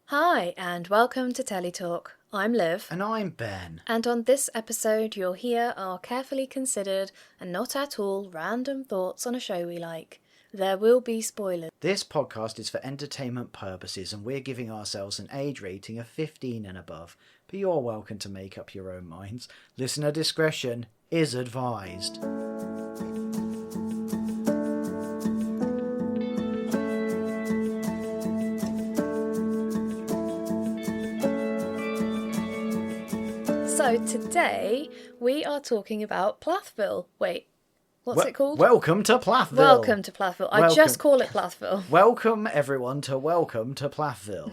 Hi, and welcome to Teletalk. I'm Liv. And I'm Ben. And on this episode, you'll hear our carefully considered and not at all random thoughts on a show we like. There will be spoilers. This podcast is for entertainment purposes and we're giving ourselves an age rating of 15 and above, but you're welcome to make up your own minds. Listener discretion is advised. So today, we are talking about Plathville. Wait, what's it called? Welcome to Plathville. Welcome to Plathville. I just call it Plathville. Welcome everyone to Welcome to Plathville.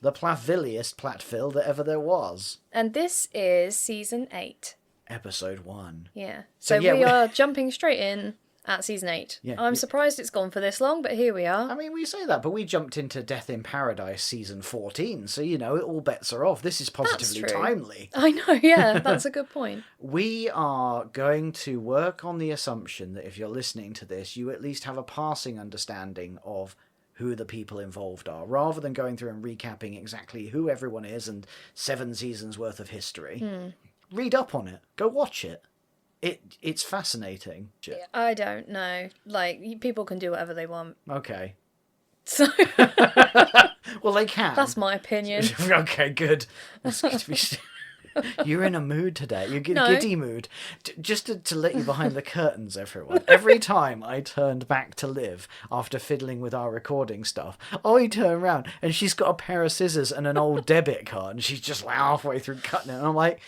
The Plathvilliest Plathville that ever there was. And this is season 8. Episode 1. Yeah. So we are jumping straight in at season 8. Yeah. I'm surprised it's gone for this long, but here we are. I mean, we say that, but we jumped into Death in Paradise season 14, so, all bets are off. This is positively timely. I know, yeah, that's a good point. We are going to work on the assumption that if you're listening to this, you at least have a passing understanding of who the people involved are, rather than going through and recapping exactly who everyone is and 7 seasons worth of history. Read up on it. Go watch it. It's fascinating. I don't know. People can do whatever they want. Okay. So well, they can. That's my opinion. Okay, good. You're in a mood today. You're in a giddy mood. Just to let you behind the curtains, everyone. Every time I turned back to Liv after fiddling with our recording stuff, I turn around and she's got a pair of scissors and an old debit card and she's just halfway through cutting it. And I'm like,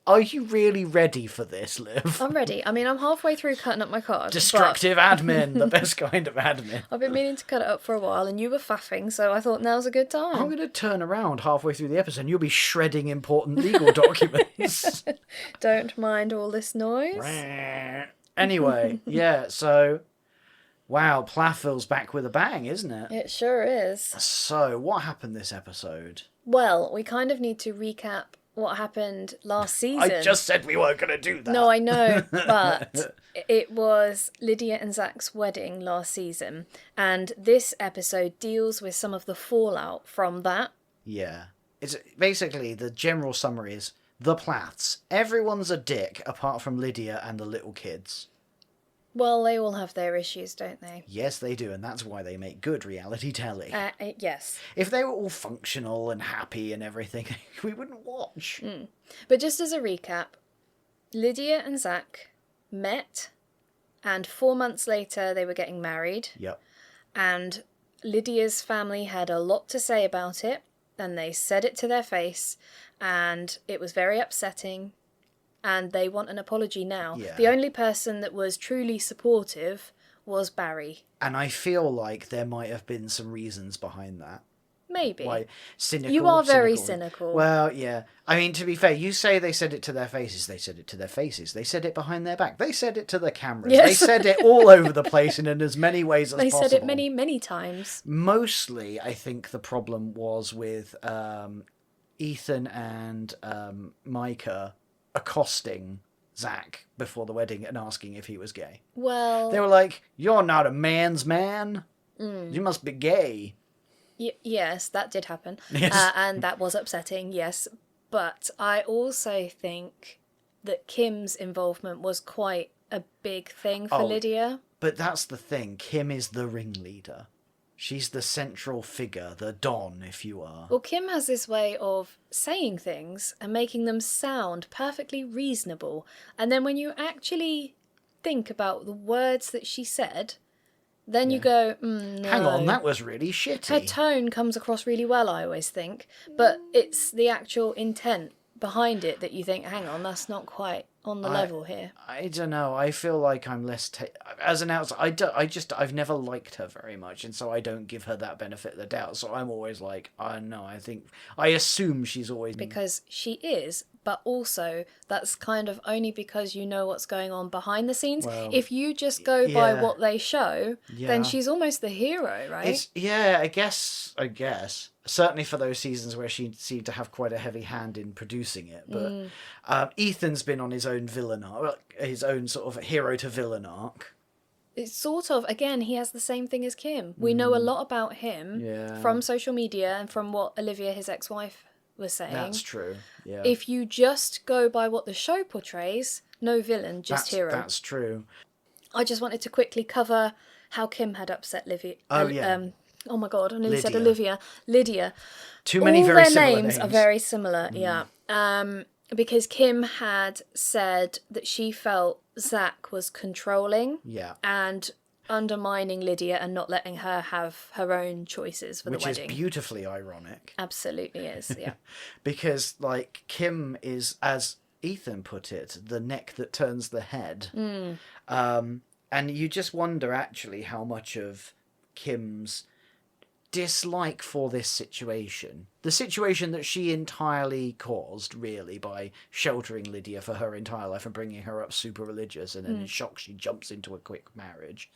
are you really ready for this, Liv? I'm ready. I mean, I'm halfway through cutting up my card. Destructive admin, the best kind of admin. I've been meaning to cut it up for a while, and you were faffing, so I thought now's a good time. I'm going to turn around halfway through the episode, and you'll be shredding important legal documents. Don't mind all this noise. Anyway, yeah, so... Wow, Plathville's back with a bang, isn't it? It sure is. So, what happened this episode? Well, we kind of need to recap what happened last season. I just said we weren't going to do that. No, I know, but it was Lydia and Zac's wedding last season, and this episode deals with some of the fallout from that. Yeah. It's basically, the general summary is, the Plaths. Everyone's a dick apart from Lydia and the little kids. Well, they all have their issues, don't they? Yes, they do, and that's why they make good reality telly. Yes. If they were all functional and happy and everything, we wouldn't watch. But just as a recap, Lydia and Zac met, and 4 months later they were getting married. Yep. And Lydia's family had a lot to say about it, and they said it to their face, and it was very upsetting. And they want an apology now. Yeah. The only person that was truly supportive was Barry. And I feel like there might have been some reasons behind that. Maybe. Why cynical? You are very cynical. Well, yeah. I mean, to be fair, you say they said it to their faces. They said it to their faces. They said it behind their back. They said it to the cameras. Yes. They said it all over the place and in as many ways as possible. They said it many, many times. Mostly, I think the problem was with Ethan and Micah accosting Zac before the wedding and asking if he was gay. Well... They were like, you're not a man's man. You must be gay. Yes, that did happen. Yes. And that was upsetting, yes. But I also think that Kim's involvement was quite a big thing for Lydia. But that's the thing. Kim is the ringleader. She's the central figure, the Don, if you are. Well, Kim has this way of saying things and making them sound perfectly reasonable. And then when you actually think about the words that she said, then you go, no. Hang on, that was really shitty. Her tone comes across really well, I always think. But it's the actual intent behind it that you think, hang on, that's not quite on the level here. I don't know. I feel like I'm less... as an outsider, I've never liked her very much, and so I don't give her that benefit of the doubt. So I'm always like, no, I assume she's always... Because she is, but also that's kind of only because you know what's going on behind the scenes. Well, if you just go by what they show, then she's almost the hero, right? I guess. Certainly for those seasons where she seemed to have quite a heavy hand in producing it. But Ethan's been on his own villain arc, his own sort of hero to villain arc. it's sort of, again, he has the same thing as Kim. We know a lot about him from social media and from what Olivia, his ex-wife, was saying. That's true, yeah. If you just go by what the show portrays, no villain, just hero. That's true. I just wanted to quickly cover how Kim had upset Livy. Oh, yeah. Oh my God, I nearly said Olivia. Lydia. Too many very similar names. All their names are very similar, yeah. Because Kim had said that she felt Zac was controlling and undermining Lydia and not letting her have her own choices for the wedding. Which is beautifully ironic. Absolutely is, yeah. Because, like, Kim is, as Ethan put it, the neck that turns the head. And you just wonder, actually, how much of Kim's dislike for this situation, the situation that she entirely caused, really, by sheltering Lydia for her entire life and bringing her up super religious, and then in shock she jumps into a quick marriage.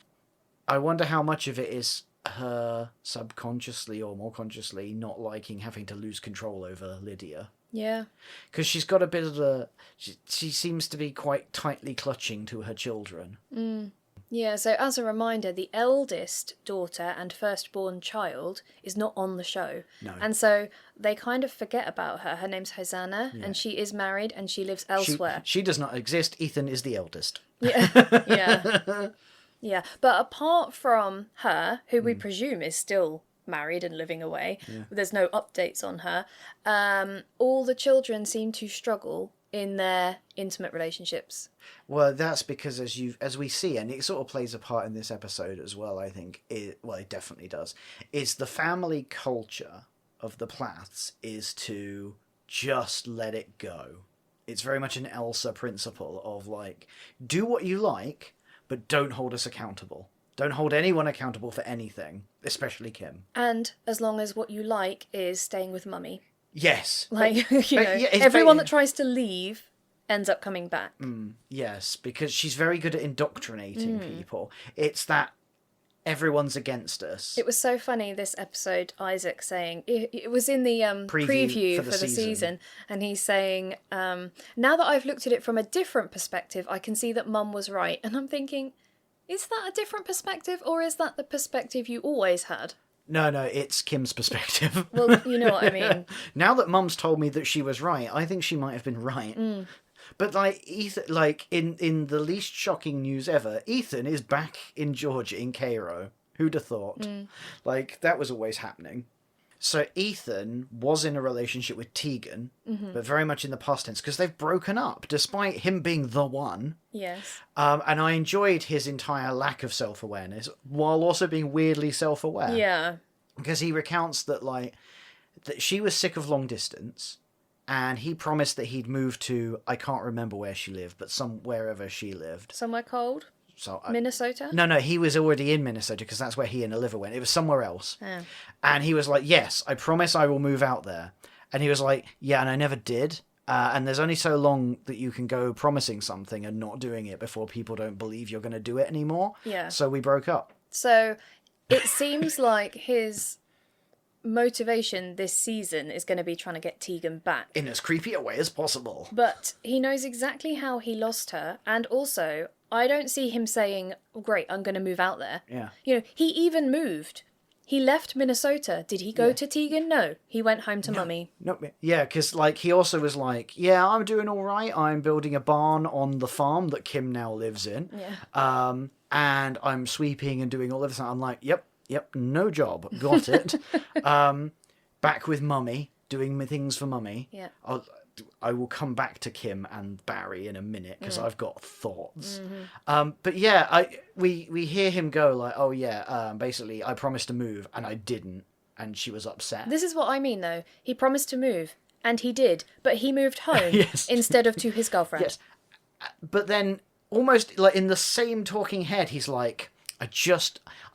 I wonder how much of it is her subconsciously or more consciously not liking having to lose control over Lydia. Yeah. Because she's got a bit of a... She seems to be quite tightly clutching to her children. Yeah, so as a reminder, the eldest daughter and firstborn child is not on the show. No. And so they kind of forget about her. Her name's Hosanna, and she is married, and she lives elsewhere. She does not exist. Ethan is the eldest. Yeah, yeah. Yeah, but apart from her, who we presume is still married and living away, there's no updates on her, all the children seem to struggle in their intimate relationships. Well, that's because as we see, and it sort of plays a part in this episode as well, I think, it definitely does, is the family culture of the Plaths is to just let it go. It's very much an Elsa principle of, like, do what you like, but don't hold us accountable. Don't hold anyone accountable for anything, especially Kim. And as long as what you like is staying with mummy. Yes. Like, everyone that tries to leave ends up coming back. Yes, because she's very good at indoctrinating people. It's that everyone's against us. It was so funny, this episode, Isaac saying, it was in the preview for the season, and he's saying, now that I've looked at it from a different perspective, I can see that Mum was right. And I'm thinking, is that a different perspective, or is that the perspective you always had? No, it's Kim's perspective. Well, you know what I mean. Now that Mum's told me that she was right, I think she might have been right. But, like, Ethan, like, in the least shocking news ever, Ethan is back in Georgia, in Cairo. Who'd have thought? Like, that was always happening. So Ethan was in a relationship with Tegan, but very much in the past tense, because they've broken up, despite him being the one. Yes. And I enjoyed his entire lack of self-awareness, while also being weirdly self-aware. Yeah. Because he recounts that, like, that she was sick of long distance, and he promised that he'd move to, I can't remember where she lived, but wherever she lived. Somewhere cold? So Minnesota? No, he was already in Minnesota, because that's where he and Olivia went. It was somewhere else. Oh. And he was like, yes, I promise I will move out there. And he was like, yeah, and I never did. And there's only so long that you can go promising something and not doing it before people don't believe you're going to do it anymore. Yeah. So we broke up. So it seems like his motivation this season is going to be trying to get Tegan back. In as creepy a way as possible. But he knows exactly how he lost her, and also I don't see him saying, oh, great, I'm going to move out there. Yeah. You know, he even moved. He left Minnesota. Did he go to Tegan? No. He went home to Mummy. No, yeah, because, like, he also was like, yeah, I'm doing all right. I'm building a barn on the farm that Kim now lives in. Yeah. And I'm sweeping and doing all of this. I'm like, yep, no job. Got it. Back with Mummy, doing things for Mummy. Yeah. I will come back to Kim and Barry in a minute, because I've got thoughts. But yeah, we hear him go like, oh yeah, basically I promised to move and I didn't, and she was upset. This is what I mean, though. He promised to move, and he did, but he moved home instead of to his girlfriend. Yes. But then, almost like in the same talking head, he's like, I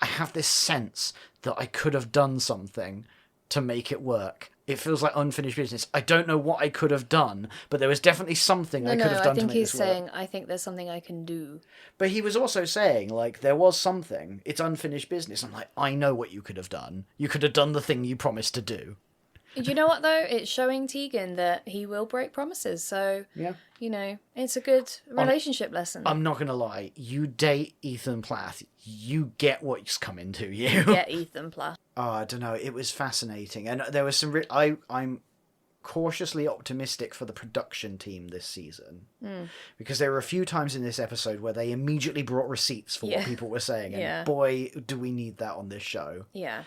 have this sense that I could have done something to make it work. It feels like unfinished business. I don't know what I could have done, but there was definitely something I could have done to make this work. I think he's saying, I think there's something I can do. But he was also saying, like, there was something. It's unfinished business. I'm like, I know what you could have done. You could have done the thing you promised to do. You know what, though? It's showing Tegan that he will break promises. So, Yeah. you know, it's a good relationship lesson. I'm not going to lie. You date Ethan Plath, you get what's coming to you. Get Ethan Plath. Oh, I don't know. It was fascinating. And there was some... I'm cautiously optimistic for the production team this season. Because there were a few times in this episode where they immediately brought receipts for what people were saying. And boy, do we need that on this show. Yeah.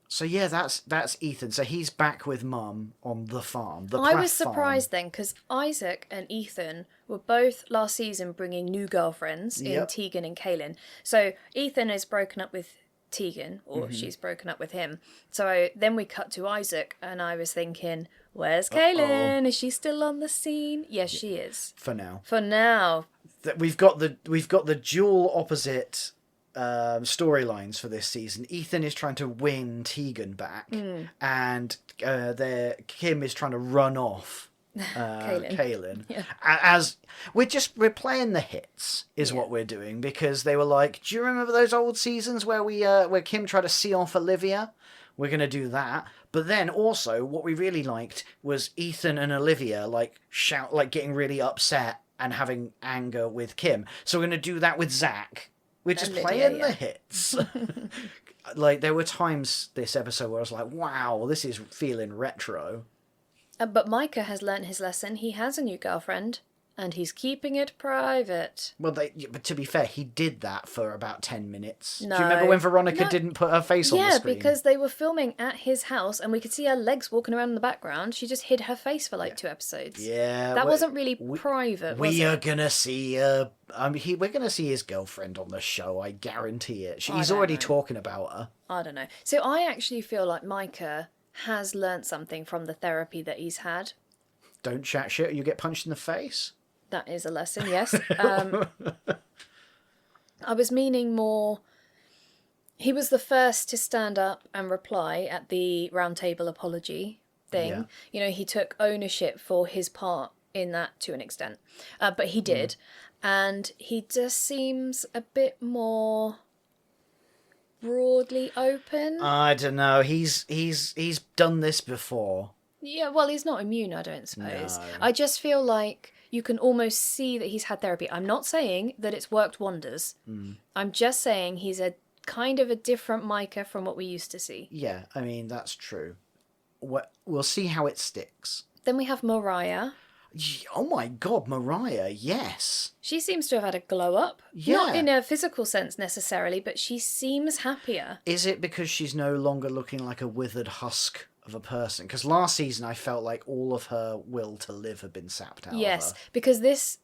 So yeah, that's Ethan. So he's back with Mum on the farm. I was surprised then, because Isaac and Ethan were both last season bringing new girlfriends in Tegan and Kaylin. So Ethan is broken up with Tegan, or she's broken up with him. So then we cut to Isaac, and I was thinking, where's Kaylin? Is she still on the scene? Yes, she is. For now. For now. We've got the dual opposite storylines for this season. Ethan is trying to win Tegan back, and Kim is trying to run off Kaylin. Yeah. As we're playing the hits is what we're doing, because they were like, do you remember those old seasons where where Kim tried to see off Olivia? We're going to do that. But then also what we really liked was Ethan and Olivia getting really upset and having anger with Kim. So we're going to do that with Zac. We're just playing the hits. Like, there were times this episode where I was like, wow, this is feeling retro. But Micah has learnt his lesson. He has a new girlfriend, and he's keeping it private. Well, but to be fair, he did that for about 10 minutes. No. Do you remember when Veronica didn't put her face on the screen? Yeah, because they were filming at his house, and we could see her legs walking around in the background. She just hid her face for 2 episodes. Yeah. That wasn't really private, was it? We are going to see... we're going to see his girlfriend on the show, I guarantee it. He's already talking about her. I don't know. So I actually feel like Micah has learnt something from the therapy that he's had. Don't chat shit or you get punched in the face. That is a lesson, yes. I was meaning more... He was the first to stand up and reply at the roundtable apology thing. Yeah. You know, he took ownership for his part in that to an extent. But he did. And he just seems a bit more broadly open. I don't know. He's done this before. Yeah, well, he's not immune, I don't suppose. No. I just feel like you can almost see that he's had therapy. I'm not saying that it's worked wonders. I'm just saying he's a kind of a different Micah from what we used to see. Yeah, I mean, that's true. We'll see how it sticks. Then we have Mariah. Oh my God, Mariah, yes. She seems to have had a glow up. Yeah. Not in a physical sense necessarily, but she seems happier. Is it because she's no longer looking like a withered husk of a person? Because last season I felt like all of her will to live had been sapped out of her. Yes, because this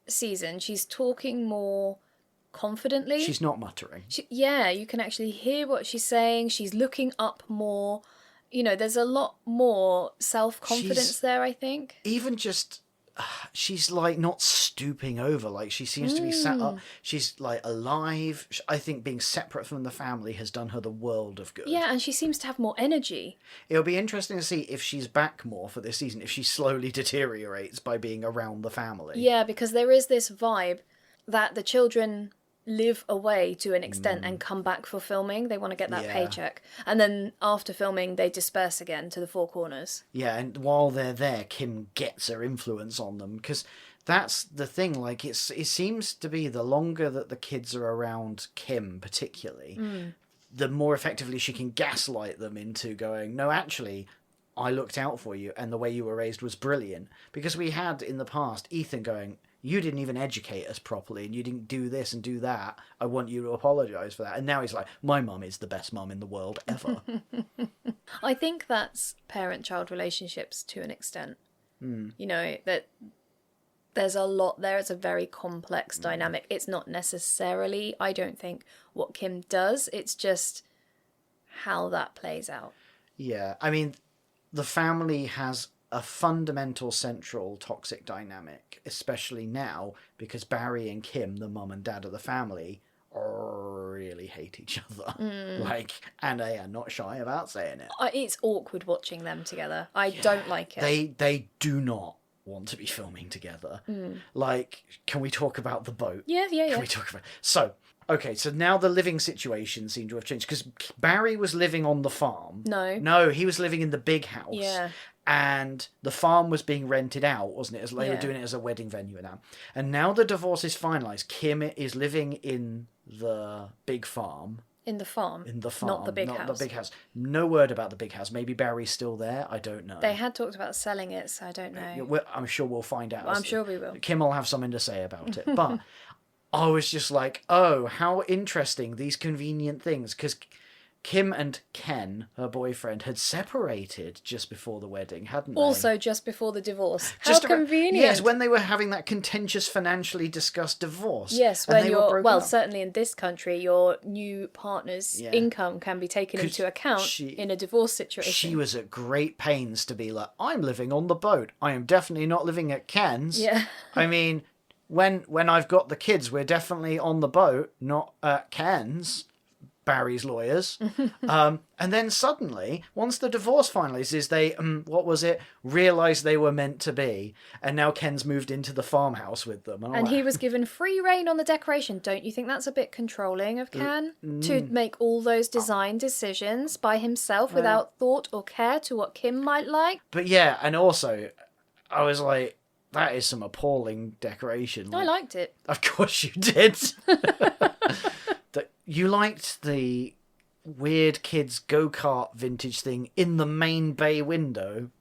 season she's talking more confidently. She's not muttering. You can actually hear what she's saying. She's looking up more. You know, there's a lot more self-confidence there, I think. Even just... she's like not stooping over, like she seems to be sat up. She's like alive. I think being separate from the family has done her the world of good. Yeah, and she seems to have more energy. It'll be interesting to see if she's back more for this season, if she slowly deteriorates by being around the family. Yeah, because there is this vibe that the children live away to an extent and come back for filming. They want to get that paycheck. And then after filming, they disperse again to the four corners. Yeah, and while they're there, Kim gets her influence on them. Because that's the thing, like, it seems to be the longer that the kids are around Kim, particularly, the more effectively she can gaslight them into going, no, actually, I looked out for you, and the way you were raised was brilliant. Because we had, in the past, Ethan going... you didn't even educate us properly, and you didn't do this and do that. I want you to apologise for that. And now he's like, my mum is the best mum in the world ever. I think that's parent-child relationships to an extent. You know, that there's a lot there. It's a very complex dynamic. It's not necessarily, I don't think, what Kim does. It's just how that plays out. Yeah, I mean, the family has... a fundamental central toxic dynamic, especially now, because Barry and Kim, the mum and dad of the family, really hate each other. And they are not shy about saying it. It's awkward watching them together. I don't like it. They do not want to be filming together. Like, can we talk about the boat? Yeah. Can we talk about... So, Okay, so now the living situation seemed to have changed, because Barry was living on the farm. No, he was living in the big house. Yeah. And the farm was being rented out, wasn't it? They were Yeah. doing it as a wedding venue now. And now the divorce is finalised. Kim is living in the big farm. In the farm. In the farm. Not the big not house. the big house. No word about the big house. Maybe Barry's still there. I don't know. They had talked about selling it, so I don't know. I'm sure we'll find out. I'm sure we will. Kim will have something to say about it. But I was just like, oh, how interesting, these convenient things. Because Kim and Ken, her boyfriend, had separated just before the wedding, hadn't they? Also, just before the divorce. How convenient. Yes, when they were having that contentious, financially discussed divorce. Yes, and when they were you're, broken well, up. certainly in this country, your new partner's income can be taken into account in a divorce situation. She was at great pains to be like, I'm living on the boat. I am definitely not living at Ken's. Yeah. I mean, when I've got the kids, we're definitely on the boat, not at Ken's. Barry's lawyers. And then suddenly, once the divorce finalises, they, realised they were meant to be. And now Ken's moved into the farmhouse with them. And he was given free rein on the decoration. Don't you think that's a bit controlling of Ken? To make all those design decisions by himself without thought or care to what Kim might like? But yeah, and also, I was like, that is some appalling decoration. I liked it. Of course you did. You liked the weird kids go-kart vintage thing in the main bay window.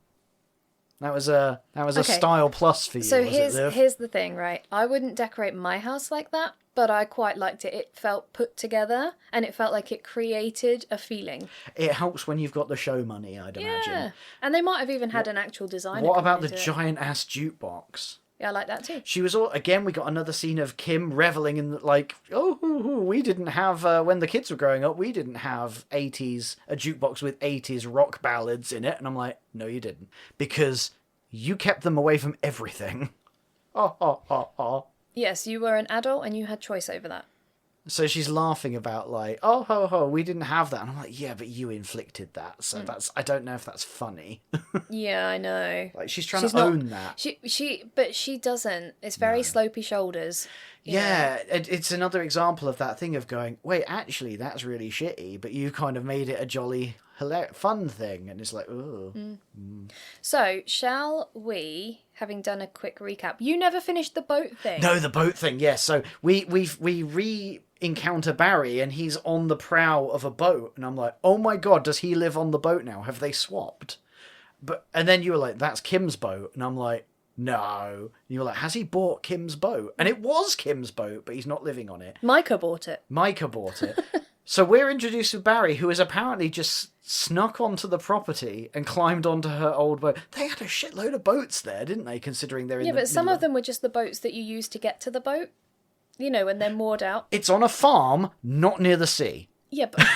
That was a style plus for you. So Liv? here's the thing, right? I wouldn't decorate my house like that, but I quite liked it. It felt put together, and it felt like it created a feeling. It helps when you've got the show money, I'd imagine. Yeah, and they might have even had an actual designer. What about the giant ass jukebox? Yeah, I like that too. She was we got another scene of Kim reveling in we didn't have, when the kids were growing up, we didn't have a jukebox with 80s rock ballads in it. And I'm like, no, you didn't. Because you kept them away from everything. Yes, you were an adult and you had choice over that. So she's laughing about we didn't have that. And I'm like, yeah, but you inflicted that. So I don't know if that's funny. Yeah, I know. Like she's trying to own that. But she doesn't. It's very slopey shoulders. Yeah, it's another example of that thing of going, wait, actually, that's really shitty, but you kind of made it a jolly, fun thing. And it's like, oh. So, shall we, having done a quick recap, you never finished the boat thing. No, the boat thing, yes. So we re-encounter Barry and he's on the prow of a boat. And I'm like, oh my God, does he live on the boat now? Have they swapped? And then you were like, that's Kim's boat. And I'm like, no. And you were like, has he bought Kim's boat? And it was Kim's boat, but he's not living on it. Micah bought it. So we're introduced to Barry, who has apparently just snuck onto the property and climbed onto her old boat. They had a shitload of boats there, didn't they, considering they're in the Yeah, but some of them were just the boats that you use to get to the boat. You know, when they're moored out. It's on a farm, not near the sea. Yeah, but...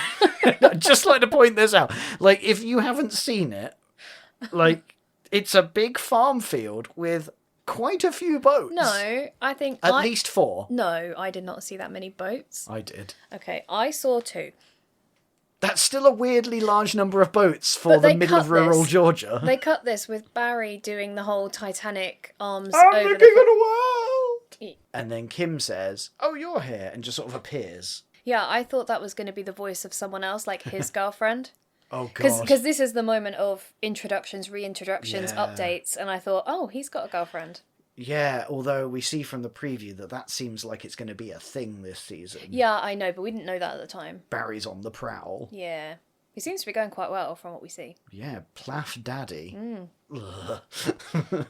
I'd just like to point this out. Like, if you haven't seen it, like, it's a big farm field with quite a few boats. No, I think... At least 4. No, I did not see that many boats. I did. Okay, I saw 2. That's still a weirdly large number of boats for the middle of rural Georgia. They cut this with Barry doing the whole Titanic arms I'm over looking at the world! And then Kim says, oh, you're here, and just sort of appears. Yeah, I thought that was going to be the voice of someone else, like his girlfriend. Oh, God. Because this is the moment of introductions, reintroductions, updates, and I thought, oh, he's got a girlfriend. Yeah, although we see from the preview that seems like it's going to be a thing this season. Yeah, I know, but we didn't know that at the time. Barry's on the prowl. Yeah. He seems to be going quite well from what we see. Yeah, Plath Daddy.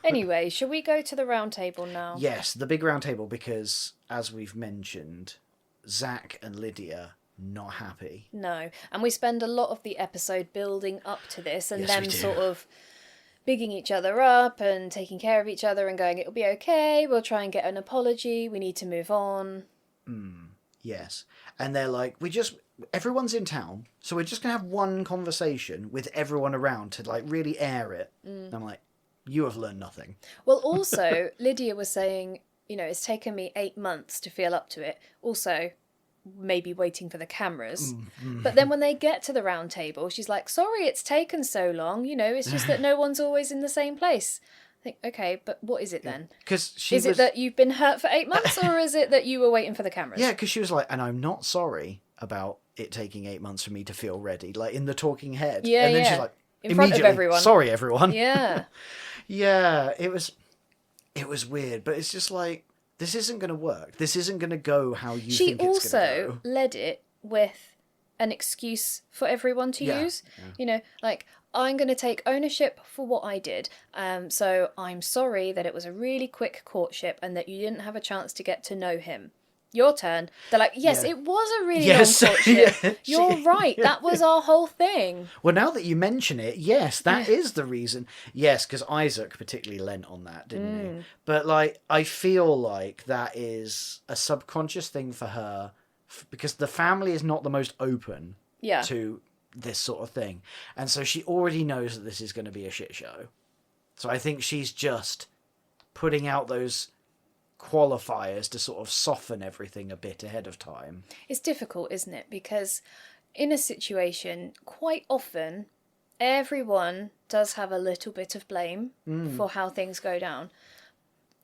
Anyway, shall we go to the round table now? Yes, the big round table, because, as we've mentioned, Zac and Lydia, not happy. No, and we spend a lot of the episode building up to this and them sort of bigging each other up and taking care of each other and going, it'll be okay, we'll try and get an apology, we need to move on. Yes. And they're like, everyone's in town, so we're just going to have one conversation with everyone around to, like, really air it. And I'm like, you have learned nothing. Well, also, Lydia was saying, you know, it's taken me 8 months to feel up to it. Also, maybe waiting for the cameras. But then when they get to the round table, she's like, sorry it's taken so long, you know, it's just that no one's always in the same place. think, okay, but what is it then? Because is it that you've been hurt for 8 months, or is it that you were waiting for the cameras? Yeah, because she was like, and I'm not sorry about it taking 8 months for me to feel ready, like in the talking head. Yeah, and then yeah. she's like, In front of everyone. Sorry, everyone. Yeah. Yeah, it was weird, but it's just like, this isn't going to work. This isn't going to go how you think it's going to go. She also led it with an excuse for everyone to use. Yeah. You know, like, I'm going to take ownership for what I did. So I'm sorry that it was a really quick courtship and that you didn't have a chance to get to know him. Your turn. They're like, yes, it was a really long courtship. Yeah, You're right. That was our whole thing. Well, now that you mention it, yes, that is the reason. Yes, because Isaac particularly lent on that, didn't he? But, like, I feel like that is a subconscious thing for her because the family is not the most open to this sort of thing. And so she already knows that this is going to be a shit show. So I think she's just putting out those qualifiers to sort of soften everything a bit ahead of time. It's difficult, isn't it? Because in a situation, quite often, everyone does have a little bit of blame for how things go down.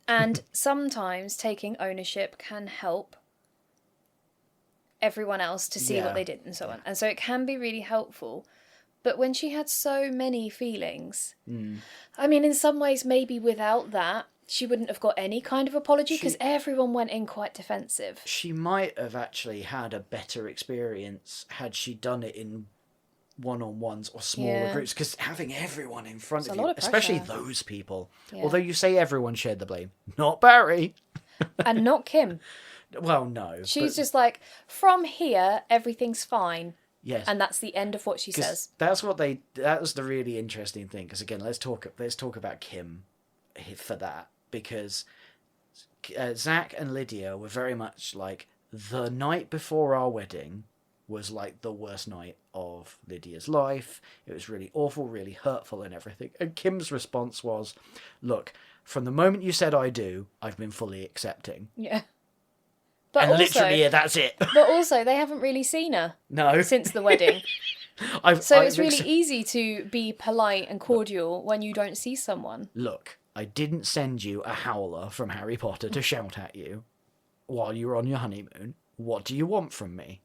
And sometimes taking ownership can help everyone else to see what they did and so on. And so it can be really helpful. But when she had so many feelings, I mean, in some ways, maybe without that, she wouldn't have got any kind of apology because everyone went in quite defensive. She might have actually had a better experience had she done it in one-on-ones or smaller groups, because having everyone in front of you, especially those people, although you say everyone shared the blame, not Barry. And not Kim. Well, no. She's just like, from here, everything's fine. Yes. And that's the end of what she says. That was the really interesting thing, because again, let's talk about Kim for that. Because Zac and Lydia were very much like, the night before our wedding was like the worst night of Lydia's life. It was really awful, really hurtful and everything. And Kim's response was, look, from the moment you said I do, I've been fully accepting. Yeah. But and also, literally, that's it. But also, they haven't really seen her. No. Since the wedding. So it's really easy to be polite and cordial when you don't see someone. Look, I didn't send you a howler from Harry Potter to shout at you while you were on your honeymoon. What do you want from me?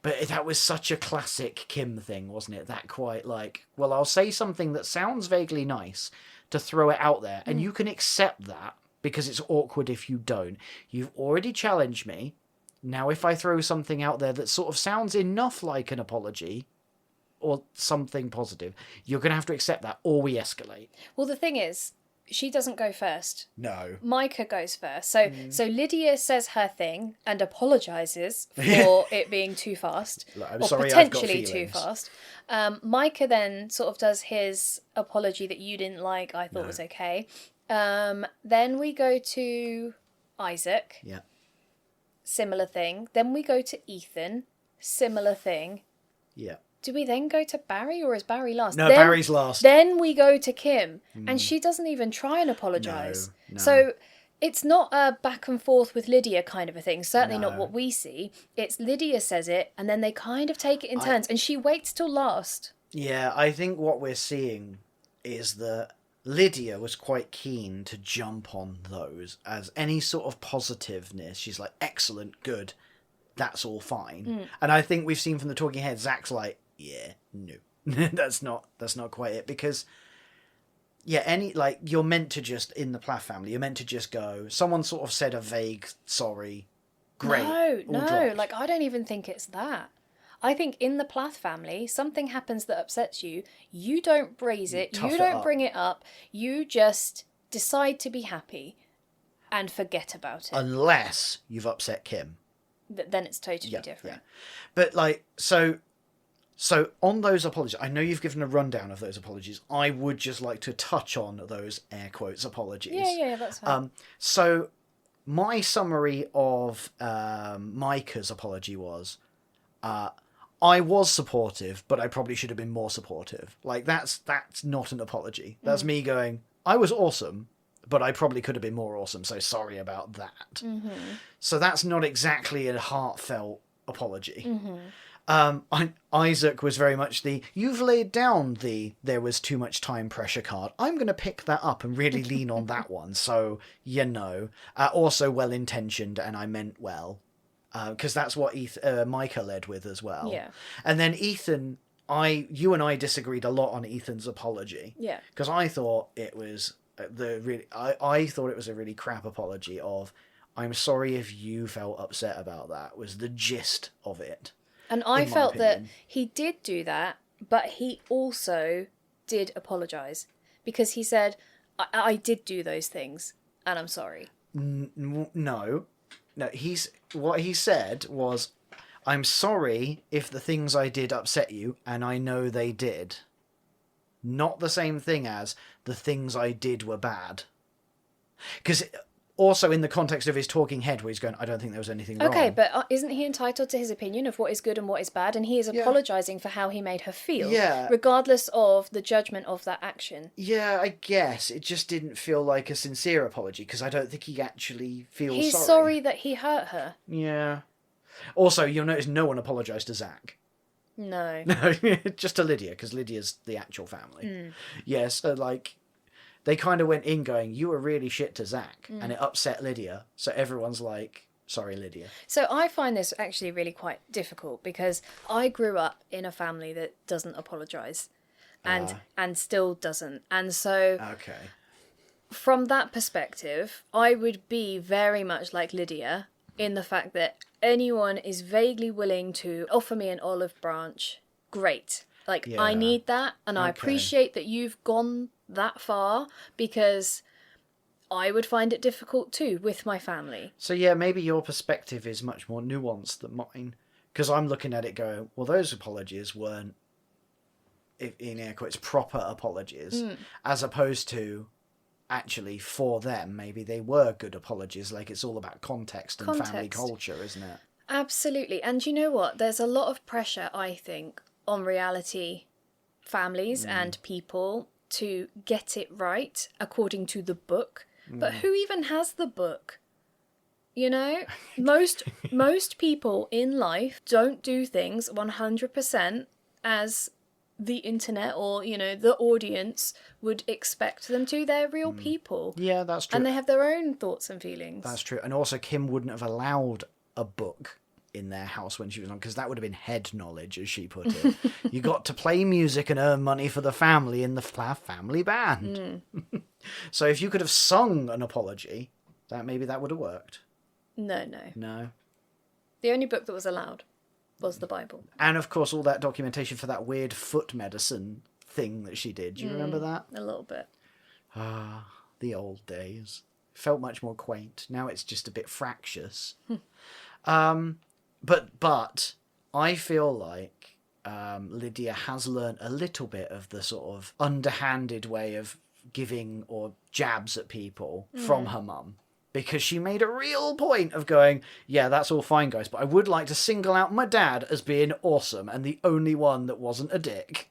But that was such a classic Kim thing, wasn't it? That quite like, well, I'll say something that sounds vaguely nice to throw it out there, and you can accept that because it's awkward if you don't. You've already challenged me. Now, if I throw something out there that sort of sounds enough like an apology or something positive, you're going to have to accept that, or we escalate. Well, the thing is, she doesn't go first. No. Micah goes first. So Lydia says her thing and apologises for it being too fast. Look, I'm or sorry, potentially I've got too fast. Micah then sort of does his apology that you didn't like, I thought was okay. Then we go to Isaac. Yeah. Similar thing. Then we go to Ethan. Similar thing. Yeah. Do we then go to Barry, or is Barry last? No, Barry's last. Then we go to Kim, and she doesn't even try and apologise. No. So it's not a back and forth with Lydia kind of a thing. Certainly not what we see. It's Lydia says it, and then they kind of take it in turns, and she waits till last. Yeah, I think what we're seeing is that Lydia was quite keen to jump on those as any sort of positiveness. She's like, excellent, good, that's all fine. And I think we've seen from the talking head, Zac's like, yeah, no, that's not quite it, because you're meant to just, in the Plath family, you're meant to just go, someone sort of said a vague sorry, great. No, like, I don't even think it's that. I think in the Plath family, something happens that upsets you, you don't braise it, you don't bring it up, you just decide to be happy and forget about it. Unless you've upset Kim. Then it's totally different. Yeah. But like, so on those apologies, I know you've given a rundown of those apologies. I would just like to touch on those air quotes apologies. Yeah, that's fine. So my summary of Micah's apology was, I was supportive, but I probably should have been more supportive. Like, that's not an apology. That's me going, I was awesome, but I probably could have been more awesome, so sorry about that. So that's not exactly a heartfelt apology. Isaac was very much you've laid down there was too much time pressure card. I'm going to pick that up and really lean on that one. So, also well-intentioned, and I meant well. Because that's what Micah led with as well. Yeah. And then Ethan, you and I disagreed a lot on Ethan's apology. Yeah. Because I thought it was I thought it was a really crap apology of, I'm sorry if you felt upset about that, was the gist of it. And I felt that he did do that, but he also did apologise. Because he said, I did do those things, and I'm sorry. No. What he said was, I'm sorry if the things I did upset you, and I know they did. Not the same thing as, the things I did were bad. Because... Also, in the context of his talking head, where he's going, I don't think there was anything wrong. Okay, but isn't he entitled to his opinion of what is good and what is bad? And he is apologising for how he made her feel, regardless of the judgment of that action. Yeah, I guess. It just didn't feel like a sincere apology, because I don't think he actually feels He's sorry. sorry that he hurt her. Yeah. Also, you'll notice no one apologised to Zac. No. No, just to Lydia, because Lydia's the actual family. Yes, they kind of went in going, you were really shit to Zac, and it upset Lydia. So everyone's like, sorry, Lydia. So I find this actually really quite difficult, because I grew up in a family that doesn't apologise and still doesn't. And so from that perspective, I would be very much like Lydia in the fact that anyone is vaguely willing to offer me an olive branch. Great. I need that, and I appreciate that you've gone that far, because I would find it difficult too with my family. So yeah, maybe your perspective is much more nuanced than mine, because I'm looking at it going, well, those apologies weren't, in air quotes, proper apologies, as opposed to actually for them maybe they were good apologies. Like, it's all about context and family culture, isn't it? Absolutely. And you know what, there's a lot of pressure, I think, on reality families and people to get it right according to the book. But who even has the book? You know, most people in life don't do things 100% as the internet or, the audience would expect them to. They're real people. Yeah, that's true. And they have their own thoughts and feelings. That's true. And also, Kim wouldn't have allowed a book in their house when she was on, because that would have been head knowledge, as she put it. You got to play music and earn money for the family in the Plath family band. So if you could have sung an apology, maybe that would have worked. No. The only book that was allowed was the Bible. And of course, all that documentation for that weird foot medicine thing that she did. Do you remember that? A little bit. Ah, the old days. Felt much more quaint. Now it's just a bit fractious. But I feel like Lydia has learnt a little bit of the sort of underhanded way of giving or jabs at people from her mum. Because she made a real point of going, yeah, that's all fine, guys, but I would like to single out my dad as being awesome and the only one that wasn't a dick.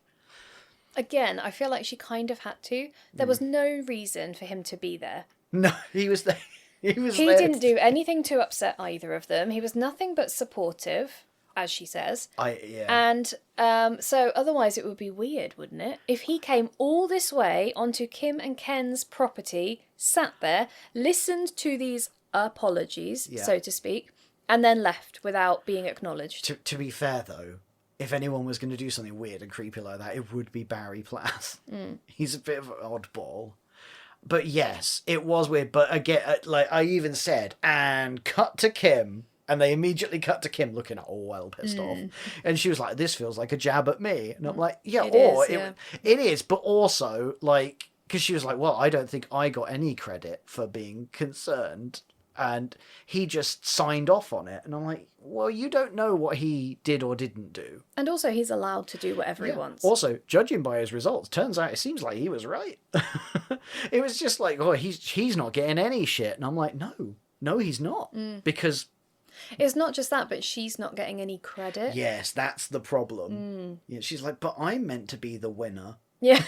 Again, I feel like she kind of had to. There was no reason for him to be there. No, he was there. He didn't do anything to upset either of them. He was nothing but supportive, as she says. And so otherwise it would be weird, wouldn't it? If he came all this way onto Kim and Ken's property, sat there, listened to these apologies, so to speak, and then left without being acknowledged. To be fair, though, if anyone was going to do something weird and creepy like that, it would be Barry Plath. He's a bit of an oddball. But yes, it was weird. But again, I even said, and cut to Kim. And they immediately cut to Kim looking all well pissed off. And she was like, this feels like a jab at me. And I'm like, it is. But also, because she was like, well, I don't think I got any credit for being concerned. And he just signed off on it. And I'm like, well, you don't know what he did or didn't do. And also, he's allowed to do whatever he wants. Also, judging by his results, turns out it seems like he was right. It was just like, oh, he's not getting any shit. And I'm like, no, he's not. Because... It's not just that, but she's not getting any credit. Yes, that's the problem. Yeah, she's like, but I'm meant to be the winner. Yeah.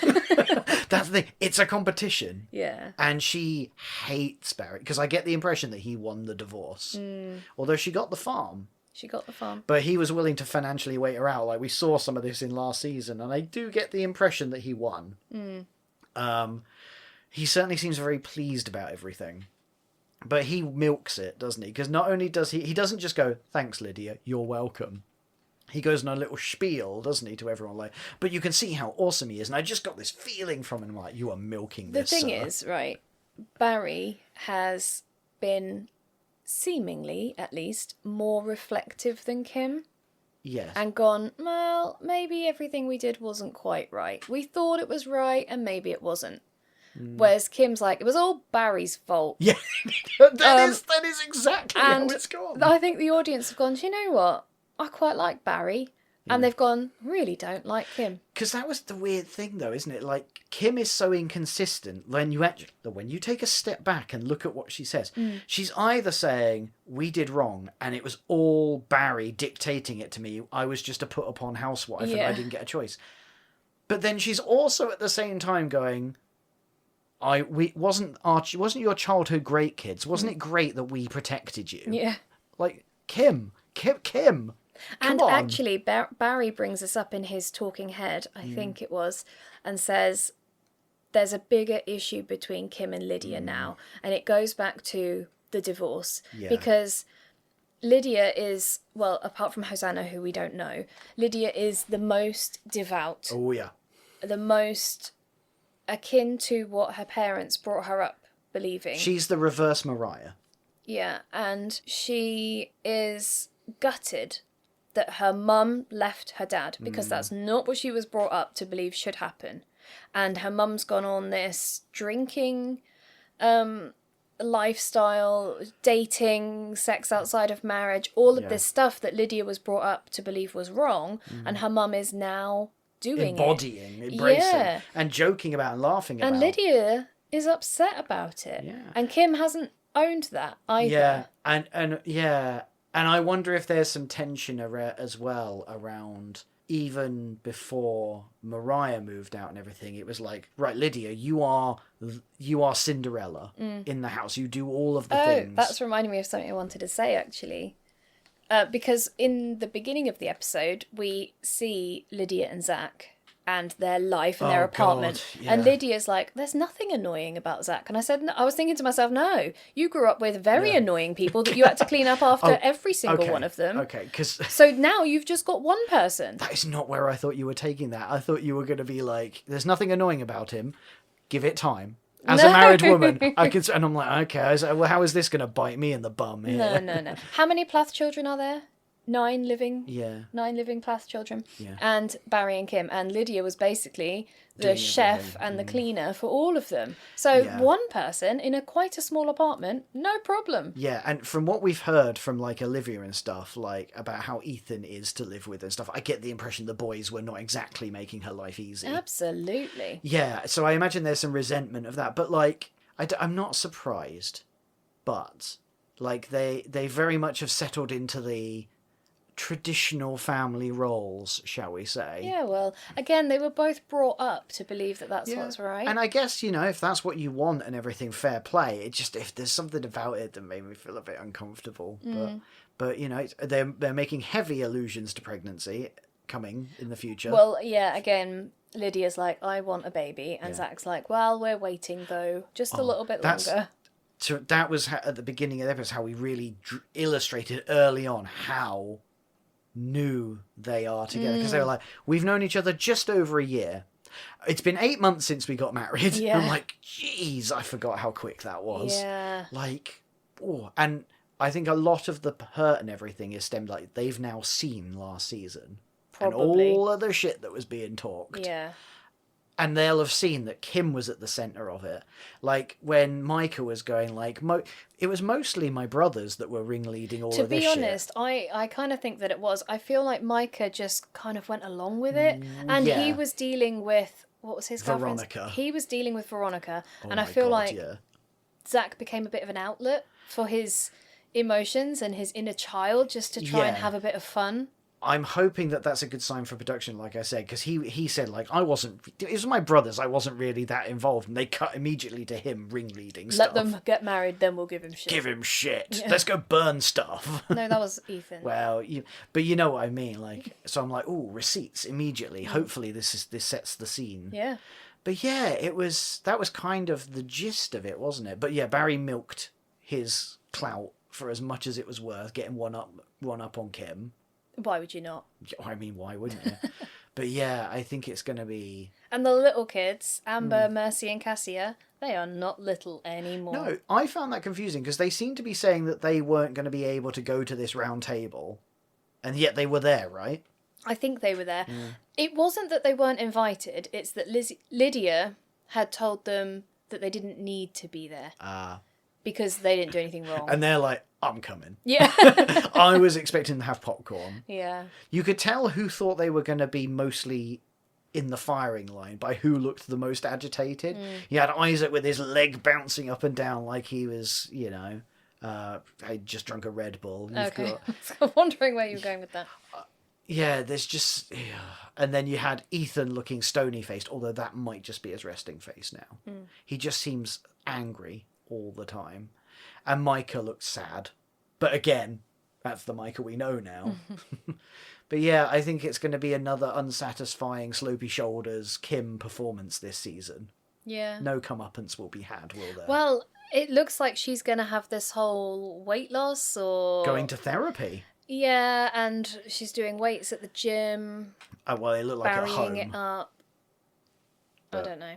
That's the thing. It's a competition. Yeah. And she hates Barry, because I get the impression that he won the divorce. Although she got the farm. She got the farm. But he was willing to financially wait her out. Like, we saw some of this in last season, and I do get the impression that he won. He certainly seems very pleased about everything. But he milks it, doesn't he? Because not only does he doesn't just go, thanks, Lydia, you're welcome. He goes on a little spiel, doesn't he, to everyone, like, but you can see how awesome he is. And I just got this feeling from him, like, you are milking this, The thing sir. is, right, Barry has been, seemingly at least, more reflective than Kim. Yes. And gone, well, maybe everything we did wasn't quite right. We thought it was right, and maybe it wasn't. Whereas Kim's like, it was all Barry's fault. Yeah, that is exactly how it's gone. I think the audience have gone, do you know what? I quite like Barry. And they've gone, really don't like Kim. Because that was the weird thing, though, isn't it? Like, Kim is so inconsistent when you take a step back and look at what she says. She's either saying, we did wrong, and it was all Barry dictating it to me. I was just a put-upon housewife, and I didn't get a choice. But then she's also at the same time going, wasn't your childhood great, kids? Wasn't it great that we protected you? Yeah. Like, Kim. And Come on. actually, Barry brings this up in his talking head, I think it was, and says there's a bigger issue between Kim and Lydia now. And it goes back to the divorce. Yeah. Because Lydia is, well, apart from Hosanna, who we don't know, Lydia is the most devout. Oh, yeah. The most akin to what her parents brought her up believing. She's the reverse Mariah. Yeah, and she is gutted that her mum left her dad because that's not what she was brought up to believe should happen. And her mum's gone on this drinking lifestyle, dating, sex outside of marriage, all of this stuff that Lydia was brought up to believe was wrong, and her mum is now doing embodying, embracing, Yeah. and joking about and laughing about. And Lydia is upset about it. Yeah. And Kim hasn't owned that either. Yeah, and I wonder if there's some tension as well around, even before Mariah moved out and everything, it was like, right, Lydia, you are Cinderella in the house. You do all of the things. Oh, that's reminding me of something I wanted to say, actually. Because in the beginning of the episode, we see Lydia and Zac and their life and their apartment. God, yeah. And Lydia's like, there's nothing annoying about Zac. And I said, no, I was thinking to myself, no, you grew up with very annoying people that you had to clean up after every single one of them. Okay, because So now you've just got one person. that is not where I thought you were taking that. I thought you were going to be like, there's nothing annoying about him. Give it time. As a married woman, I could, and I'm like, okay, I was like, well, how is this going to bite me in the bum here? No. How many Plath children are there? 9 living? Yeah. 9 living Plath children. Yeah. And Barry and Kim. And Lydia was basically the Doing chef everything. and the cleaner for all of them. So one person in quite a small apartment, no problem. Yeah, and from what we've heard from, like, Olivia and stuff, like, about how Ethan is to live with and stuff, I get the impression the boys were not exactly making her life easy. Absolutely. Yeah, so I imagine there's some resentment of that. But, like, I'm not surprised. But, like, they very much have settled into the traditional family roles, shall we say. Yeah, well, again, they were both brought up to believe that that's what's right. And I guess, you know, if that's what you want and everything, fair play. It just, if there's something about it that made me feel a bit uncomfortable. But you know, they're making heavy allusions to pregnancy coming in the future. Well, yeah, again, Lydia's like, I want a baby. And Zac's like, well, we're waiting, though. Just a little bit longer. So that was at the beginning of the episode how we really illustrated early on how new they are together, because they were like, we've known each other just over a year. It's been 8 months since we got married. Yeah. I'm like, geez, I forgot how quick that was. Yeah. Like, and I think a lot of the hurt and everything is stemmed, like, they've now seen last season. Probably. And all of the shit that was being talked. Yeah. And they'll have seen that Kim was at the centre of it. Like, when Micah was going, like, it was mostly my brothers that were ringleading all of this shit. To be honest, I kind of think that it was. I feel like Micah just kind of went along with it. And he was dealing with, what was his girlfriend's? Veronica. He was dealing with Veronica. Oh and I my feel God, like yeah. Zac became a bit of an outlet for his emotions and his inner child just to try and have a bit of fun. I'm hoping that that's a good sign for production, like I said, because he said, like, it was my brothers, I wasn't really that involved, and they cut immediately to him ringleading stuff. Let them get married, then we'll give him shit. Give him shit. Yeah. Let's go burn stuff. No, that was Ethan. Well, but you know what I mean, like, so I'm like, oh, receipts immediately. Hopefully this sets the scene. Yeah. But yeah, that was kind of the gist of it, wasn't it? But yeah, Barry milked his clout for as much as it was worth, getting one up on Kim. Why would you not? I mean, why wouldn't you? But yeah, I think it's going to be... And the little kids, Amber, Mercy and Cassia, they are not little anymore. No, I found that confusing because they seemed to be saying that they weren't going to be able to go to this round table. And yet they were there, right? I think they were there. It wasn't that they weren't invited, it's that Lydia had told them that they didn't need to be there. Because they didn't do anything wrong. And they're like, I'm coming. Yeah. I was expecting to have popcorn. Yeah. You could tell who thought they were going to be mostly in the firing line by who looked the most agitated. You had Isaac with his leg bouncing up and down like he was, had just drunk a Red Bull. Okay. I'm wondering where you were going with that. Yeah, there's just... And then you had Ethan looking stony-faced, although that might just be his resting face now. He just seems angry all the time. And Micah looks sad. But again, that's the Micah we know now. But yeah, I think it's going to be another unsatisfying, slopey shoulders Kim performance this season. Yeah. No comeuppance will be had, will there? Well, it looks like she's going to have this whole weight loss or... Going to therapy. Yeah, and she's doing weights at the gym. Oh, well, it looked like at home. Burying it up. I don't know.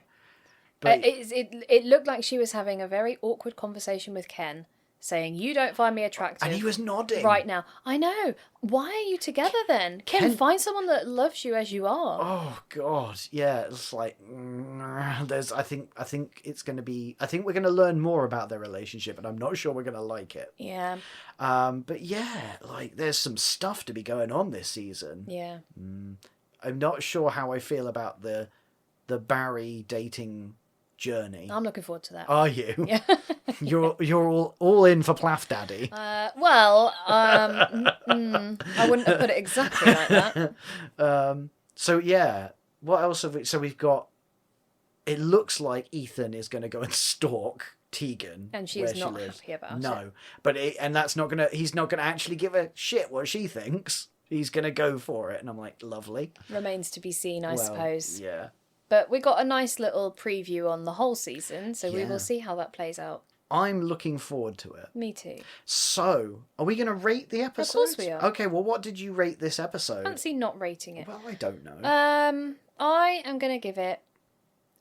But It looked like she was having a very awkward conversation with Ken, saying, you don't find me attractive. And he was nodding. Right now. I know. Why are you together then? Ken, find someone that loves you as you are. Oh, God. Yeah, it's like... I think it's going to be... I think we're going to learn more about their relationship, and I'm not sure we're going to like it. Yeah. But yeah, like, there's some stuff to be going on this season. Yeah. I'm not sure how I feel about the Barry dating journey. I'm looking forward to that. Are you? Yeah. You're all in for Plath Daddy. I wouldn't have put it exactly like that. So yeah, what else have we? So we've got. It looks like Ethan is going to go and stalk Tegan, And she is not happy about it. No, but that's not gonna. He's not gonna actually give a shit what she thinks. He's gonna go for it, and I'm like, lovely. Remains to be seen, I suppose. Yeah. But we got a nice little preview on the whole season, so we Yeah. will see how that plays out. I'm looking forward to it. Me too. So, are we going to rate the episode? Of course we are. Okay, well, what did you rate this episode? Fancy not rating it. Well, I don't know. I am going to give it...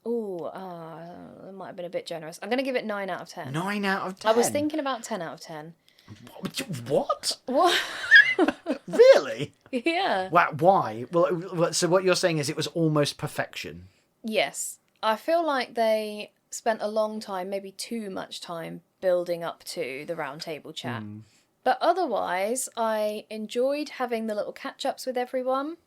it might have been a bit generous. I'm going to give it 9 out of 10. 9 out of 10? I was thinking about 10 out of 10. What? What? Really? Yeah. Why? Well, so what you're saying is it was almost perfection. Yes. I feel like they spent a long time, maybe too much time, building up to the round table chat. But otherwise, I enjoyed having the little catch-ups with everyone.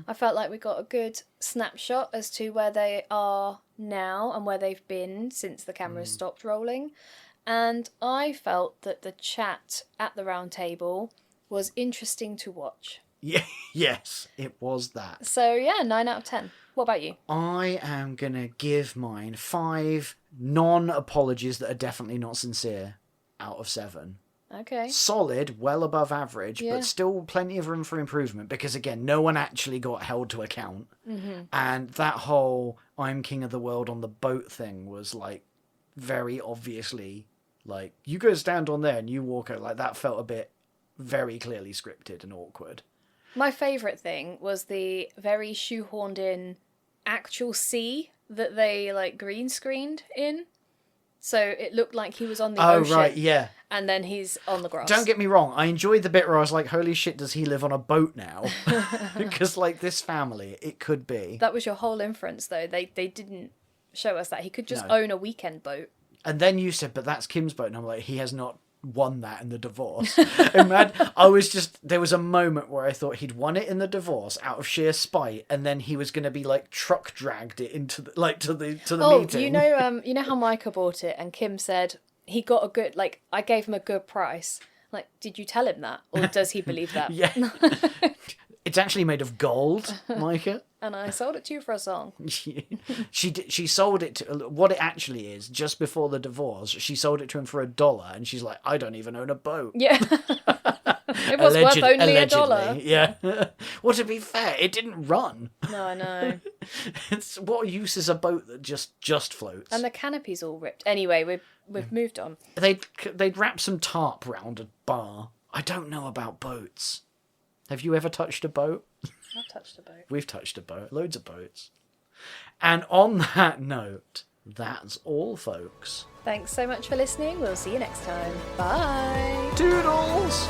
I felt like we got a good snapshot as to where they are now and where they've been since the cameras stopped rolling. And I felt that the chat at the round table was interesting to watch. Yeah, yes, it was that. So yeah, 9 out of 10. What about you? I am going to give mine 5 non-apologies that are definitely not sincere out of 7. Okay. Solid, well above average, Yeah. but still plenty of room for improvement because, again, no one actually got held to account. And that whole I'm king of the world on the boat thing was, like, very obviously, like, you go stand on there and you walk out. Like, that felt a bit very clearly scripted and awkward. My favourite thing was the very shoehorned in actual sea that they, like, green screened in. So it looked like he was on the ocean. Oh, right, yeah. And then he's on the grass. Don't get me wrong, I enjoyed the bit where I was like, holy shit, does he live on a boat now? Because, like, this family, it could be. That was your whole inference, though. They didn't show us that. He could just No. own a weekend boat. And then you said, but that's Kim's boat. And I'm like, he has not won that in the divorce. There was a moment where I thought he'd won it in the divorce out of sheer spite. And then he was going to be, like, truck dragged it into the, like, to the meeting. You know how Micah bought it and Kim said he got a good, like, I gave him a good price. Like, did you tell him that? Or does he believe that? Yeah. It's actually made of gold, Micah. And I sold it to you for a song. She sold it to... What it actually is, just before the divorce, she sold it to him for $1, and she's like, I don't even own a boat. Yeah. It was worth only $1. Yeah. Well, to be fair, it didn't run. No, I know. What use is a boat that just floats? And the canopy's all ripped. Anyway, we've moved on. They'd wrap some tarp round a bar. I don't know about boats. Have you ever touched a boat? I've touched a boat. We've touched a boat. Loads of boats. And on that note, that's all, folks. Thanks so much for listening. We'll see you next time. Bye. Toodles!